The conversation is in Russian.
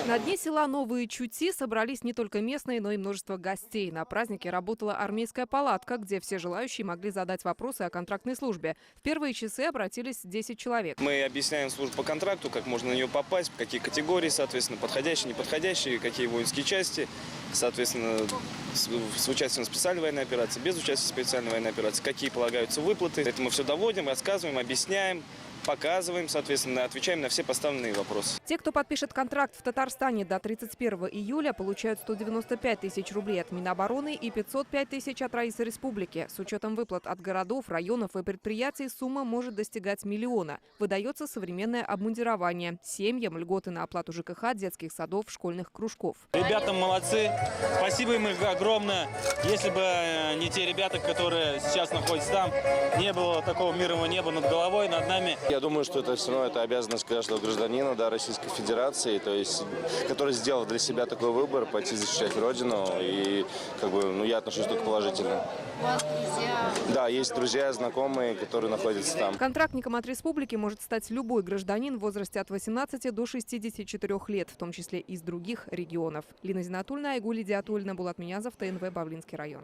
На дне села Новые Чути собрались не только местные, но и множество гостей. На празднике работала армейская палатка, где все желающие могли задать вопросы о контрактной службе. В первые часы обратились 10 человек. Мы объясняем службу по контракту, как можно на нее попасть, какие категории, соответственно, подходящие, неподходящие, какие воинские части, соответственно, с участием специальной военной операции, без участия в специальной военной операции, какие полагаются выплаты. Это мы все доводим, рассказываем, объясняем, показываем, соответственно, отвечаем на все поставленные вопросы. Те, кто подпишет контракт в Татарстане до 31 июля, получают 195 тысяч рублей от Минобороны и 505 тысяч от Раисы Республики. С учетом выплат от городов, районов и предприятий сумма может достигать миллиона. Выдается современное обмундирование. Семьям льготы на оплату ЖКХ, детских садов, школьных кружков. Ребята молодцы. Спасибо им огромное. Если бы не те ребята, которые сейчас находятся там, не было такого мирного неба над головой, над нами. Я думаю, что это все равно это обязанность каждого гражданина, да, Российской Федерации, то есть, который сделал для себя такой выбор, пойти защищать Родину, и я отношусь только положительно. У вас друзья? Да, есть друзья, знакомые, которые находятся там. Контрактником от республики может стать любой гражданин в возрасте от 18 до 64 лет, в том числе из других регионов. Лина Зинатульна, Айгуль Идиатульна, Булат Минязов, ТНВ, Бавлинский район.